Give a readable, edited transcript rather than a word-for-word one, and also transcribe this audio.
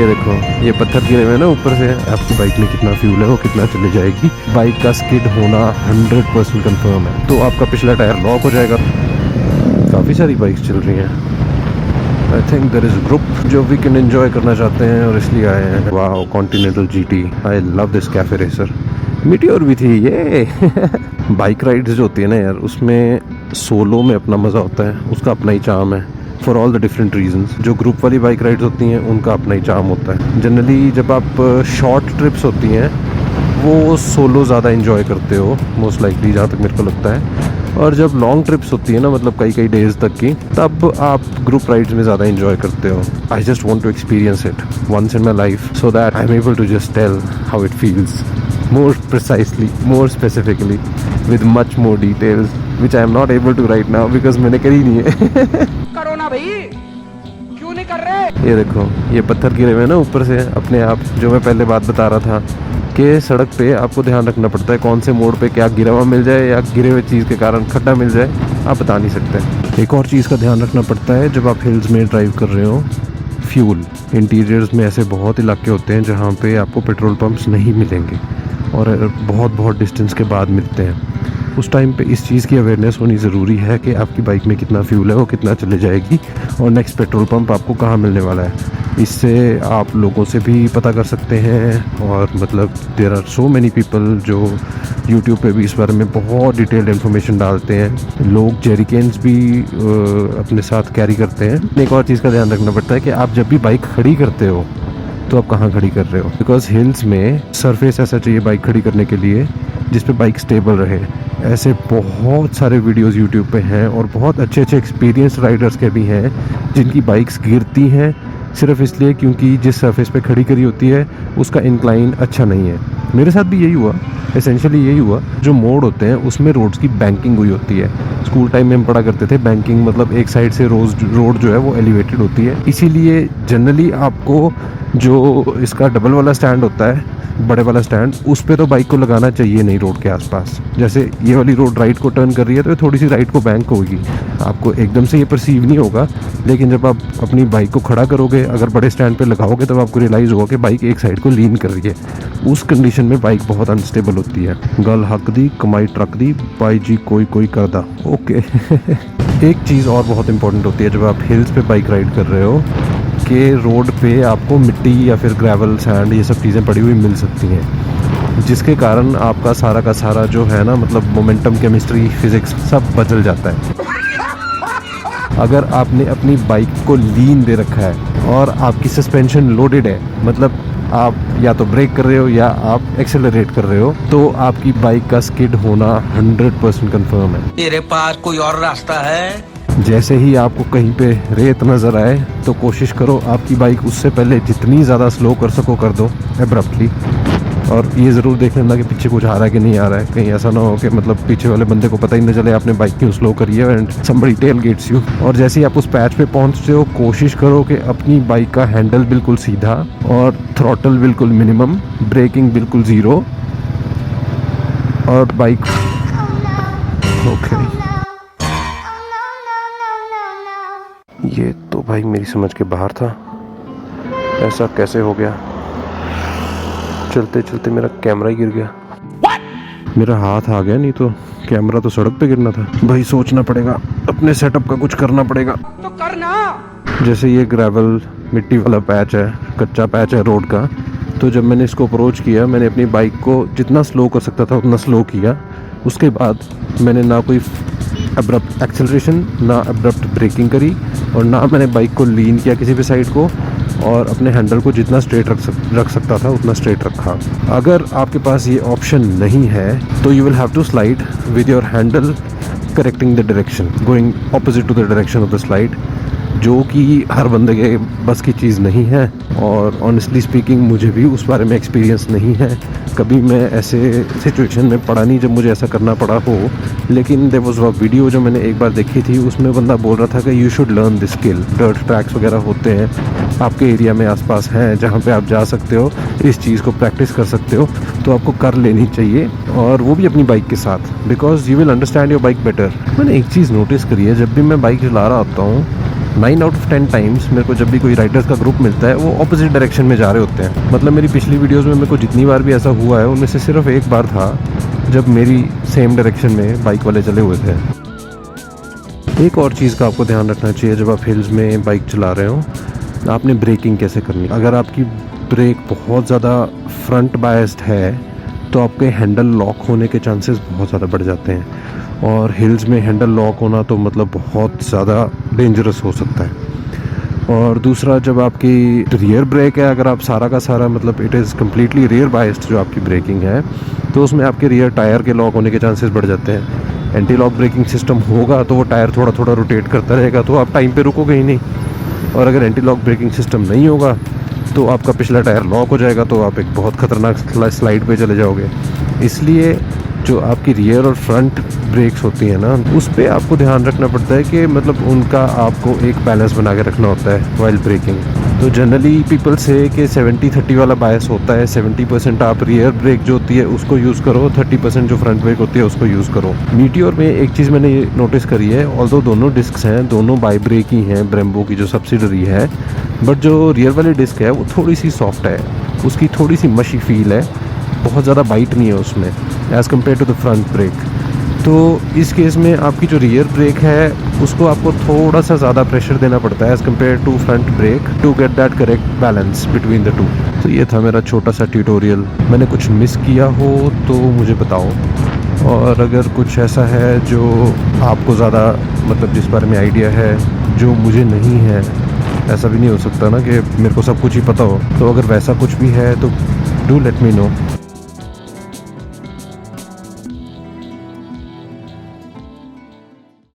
ये देखो, ये पत्थर गिरे हुए हैं ना ऊपर से। आपकी बाइक में कितना फ्यूल है, वो कितना चले जाएगी। बाइक का स्किड होना 100% कंफर्म है। तो आपका पिछला टायर लॉक हो जाएगा। काफ़ी सारी बाइक्स चल रही हैं। I think there is a group जो वीकेंड एंजॉय करना चाहते हैं और इसलिए आए हैं। Wow, Continental GT, I love this cafe racer. Meteor भी थी ये। बाइक राइड्स जो होती है ना यार, उसमें सोलो में अपना मज़ा होता है, उसका अपना ही चार्म है for all the different reasons. जो ग्रुप वाली बाइक राइड्स होती हैं उनका अपना ही चार्म होता है। जनरली जब आप शॉर्ट ट्रिप्स होती हैं वो सोलो ज़्यादा इन्जॉय करते हो मोस्ट लाइकली, जहाँ तक मेरे को लगता है। और जब लॉन्ग ट्रिप्स होती है ना, मतलब कई कई डेज तक की, तब आप ग्रुप राइड्स में ज़्यादा इन्जॉय करते हो। I just want to experience it once in my life so that I am able to just tell how it feels more precisely, more specifically, with much more details, which I am not able to right now because मैंने करी नहीं है। करो ना भाई, क्यों नहीं कर रहे? ये देखो, ये पत्थर गिरे हुए हैं ना ऊपर से अपने आप। जो मैं पहले बात बता रहा था कि सड़क पे आपको ध्यान रखना पड़ता है कौन से मोड़ पे क्या गिरा हुआ मिल जाए या गिरे हुए चीज़ के कारण खड्डा मिल जाए, आप बता नहीं सकते। एक और चीज़ का ध्यान रखना पड़ता है जब आप हिल्स में ड्राइव कर रहे हो, फ्यूल। इंटीरियर्स में ऐसे बहुत इलाके होते हैं जहाँ पे आपको पेट्रोल पंप्स नहीं मिलेंगे और बहुत डिस्टेंस के बाद मिलते हैं। उस टाइम पे इस चीज़ की अवेयरनेस होनी ज़रूरी है कि आपकी बाइक में कितना फ्यूल है, वो कितना चले जाएगी और नेक्स्ट पेट्रोल पंप आपको कहाँ मिलने वाला है। इससे आप लोगों से भी पता कर सकते हैं और मतलब there are so many people जो यूट्यूब पे भी इस बारे में बहुत डिटेल्ड इन्फॉर्मेशन डालते हैं। लोग जेरिकेन्स भी अपने साथ कैरी करते हैं। एक और चीज़ का ध्यान रखना पड़ता है कि आप जब भी बाइक खड़ी करते हो तो आप कहाँ खड़ी कर रहे हो, बिकॉज हिल्स में सरफेस ऐसा चाहिए बाइक खड़ी करने के लिए जिस पे बाइक स्टेबल रहे। ऐसे बहुत सारे वीडियोस यूट्यूब पे हैं और बहुत अच्छे एक्सपीरियंस राइडर्स के भी हैं जिनकी बाइक्स गिरती हैं सिर्फ इसलिए क्योंकि जिस सरफेस पे खड़ी करी होती है उसका इंक्लाइन अच्छा नहीं है। मेरे साथ भी यही हुआ, एसेंशियली यही हुआ। जो मोड़ होते हैं उसमें रोड्स की बैंकिंग हुई होती है। स्कूल टाइम में हम पढ़ा करते थे, बैंकिंग मतलब एक साइड से रोड जो है वो एलिवेटेड होती है। इसीलिए जनरली आपको जो इसका डबल वाला स्टैंड होता है, बड़े वाला स्टैंड, उस पे तो बाइक को लगाना चाहिए नहीं रोड के आसपास। जैसे ये वाली रोड राइट को टर्न कर रही है तो ये थोड़ी सी राइट को बैंक होगी। आपको एकदम से ये परसीव नहीं होगा, लेकिन जब आप अपनी बाइक को खड़ा करोगे, अगर बड़े स्टैंड पे लगाओगे, तब आपको रियलाइज़ होगा कि बाइक एक साइड को लीन कर रही है। उस कंडीशन में बाइक बहुत अनस्टेबल होती है। गल हक दी कमाई ट्रक दी, बाई जी कोई करदा। ओके। एक चीज़ और बहुत इंपॉर्टेंट होती है जब आप हिल्स पे बाइक राइड कर रहे हो कि रोड पे आपको मिट्टी या फिर ग्रेवल, सैंड, ये सब चीज़ें पड़ी हुई मिल सकती हैं, जिसके कारण आपका सारा का सारा जो है ना, मतलब मोमेंटम, केमिस्ट्री, फिजिक्स सब बदल जाता है। अगर आपने अपनी बाइक को लीन दे रखा है और आपकी सस्पेंशन लोडेड है, मतलब आप या तो ब्रेक कर रहे हो या आप एक्सेलरेट कर रहे हो, तो आपकी बाइक का स्किड होना 100% कंफर्म है। तेरे पास कोई और रास्ता है? जैसे ही आपको कहीं पे रेत नज़र आए तो कोशिश करो आपकी बाइक उससे पहले जितनी ज़्यादा स्लो कर सको कर दो एब्रप्टली। और ये ज़रूर देख लेना कि पीछे कुछ आ रहा है कि नहीं आ रहा है। कहीं ऐसा ना हो कि मतलब पीछे वाले बंदे को पता ही न चले आपने बाइक क्यों स्लो करी है एंड समबडी टेलगेट्स यू। और जैसे ही आप उस पैच पे पहुंचते हो, कोशिश करो कि अपनी बाइक का हैंडल बिल्कुल सीधा और थ्रॉटल बिल्कुल मिनिमम, ब्रेकिंग बिल्कुल ज़ीरो और बाइक ओके। ये तो भाई मेरी समझ के बाहर था, ऐसा कैसे हो गया। चलते चलते मेरा कैमरा ही गिर गया। मेरा हाथ आ गया, नहीं तो कैमरा तो सड़क पे गिरना था। भाई सोचना पड़ेगा, अपने सेटअप का कुछ करना पड़ेगा। तो करना। जैसे ये ग्रेवल मिट्टी वाला पैच है, कच्चा पैच है रोड का, तो जब मैंने इसको अप्रोच किया, मैंने अपनी बाइक को जितना स्लो कर सकता था उतना स्लो किया। उसके बाद मैंने ना कोई अब्रप्ट एक्सेलरेशन, ना अब्रप्ट ब्रेकिंग करी और ना मैंने बाइक को लीन किया किसी भी साइड को, और अपने हैंडल को जितना स्ट्रेट रख सकता था उतना स्ट्रेट रखा। अगर आपके पास ये ऑप्शन नहीं है तो you will have to slide with your handle correcting the direction, going opposite to the direction of the slide, जो कि हर बंदे के बस की चीज़ नहीं है। और ऑनेस्टली स्पीकिंग मुझे भी उस बारे में एक्सपीरियंस नहीं है, कभी मैं ऐसे सिचुएशन में पड़ा नहीं जब मुझे ऐसा करना पड़ा हो। लेकिन देयर वाज अ वीडियो जो मैंने एक बार देखी थी, उसमें बंदा बोल रहा था कि you should learn this skill. Dirt tracks वगैरह होते हैं आपके एरिया में आसपास हैं जहाँ पे आप जा सकते हो, इस चीज़ को प्रैक्टिस कर सकते हो, तो आपको कर लेनी चाहिए, और वो भी अपनी बाइक के साथ, because you will understand your bike better. मैंने एक चीज़ नोटिस करी है, जब भी मैं बाइक चला रहा होता हूँ 9 आउट ऑफ 10 टाइम्स मेरे को जब भी कोई राइडर्स का ग्रुप मिलता है वो ऑपोजिट डायरेक्शन में जा रहे होते हैं। मतलब मेरी पिछली वीडियोस में मेरे को जितनी बार भी ऐसा हुआ है उनमें से सिर्फ एक बार था जब मेरी सेम डायरेक्शन में बाइक वाले चले हुए थे। एक और चीज़ का आपको ध्यान रखना चाहिए जब आप हिल्स में बाइक चला रहे हो, आपने ब्रेकिंग कैसे करनी। अगर आपकी ब्रेक बहुत ज़्यादा फ्रंट बायस्ड है तो आपके हैंडल लॉक होने के चांसेस बहुत ज़्यादा बढ़ जाते हैं, और हिल्स में हैंडल लॉक होना तो मतलब बहुत ज़्यादा डेंजरस हो सकता है। और दूसरा, जब आपकी रियर ब्रेक है, अगर आप सारा का सारा मतलब it is completely rear biased जो आपकी ब्रेकिंग है, तो उसमें आपके रियर टायर के लॉक होने के चांसेस बढ़ जाते हैं। एंटी लॉक ब्रेकिंग सिस्टम होगा तो वो टायर थोड़ा थोड़ा रोटेट करता रहेगा, तो आप टाइम पे रुकोगे ही नहीं। और अगर एंटी लॉक ब्रेकिंग सिस्टम नहीं होगा तो आपका पिछला टायर लॉक हो जाएगा, तो आप एक बहुत ख़तरनाक स्लाइड पे चले जाओगे। इसलिए जो आपकी रियर और फ्रंट ब्रेक्स होती हैं ना, उस पर आपको ध्यान रखना पड़ता है कि मतलब उनका आपको एक बैलेंस बना के रखना होता है वाइल ब्रेकिंग। तो जनरली पीपल से कि 70-30 वाला बायस होता है। 70% आप रियर ब्रेक जो होती है उसको यूज़ करो, 30% जो फ्रंट ब्रेक होती है उसको यूज़ करो। मीटियोर में एक चीज़ मैंने ये नोटिस करी है, ऑल्दो दोनों डिस्क्स हैं, दोनों बाई ब्रेक ही हैं ब्रेम्बो की जो सब्सिडरी है, बट जो रियर वाली डिस्क है वो थोड़ी सी सॉफ्ट है, उसकी थोड़ी सी मशी फील है, बहुत ज़्यादा बाइट नहीं है उसमें as compare to the front brake. तो इस केस में आपकी जो रियर ब्रेक है उसको आपको थोड़ा सा ज़्यादा प्रेशर देना पड़ता है as compare to front brake to get that correct balance between the two. तो ये था मेरा छोटा सा ट्यूटोरियल। मैंने कुछ मिस किया हो तो मुझे बताओ, और अगर कुछ ऐसा है जो आपको ज़्यादा मतलब जिस बारे में आइडिया है जो मुझे नहीं है, ऐसा भी नहीं हो सकता ना कि मेरे को सब कुछ ही पता हो, तो अगर वैसा कुछ भी है तो डू लेट मी नो।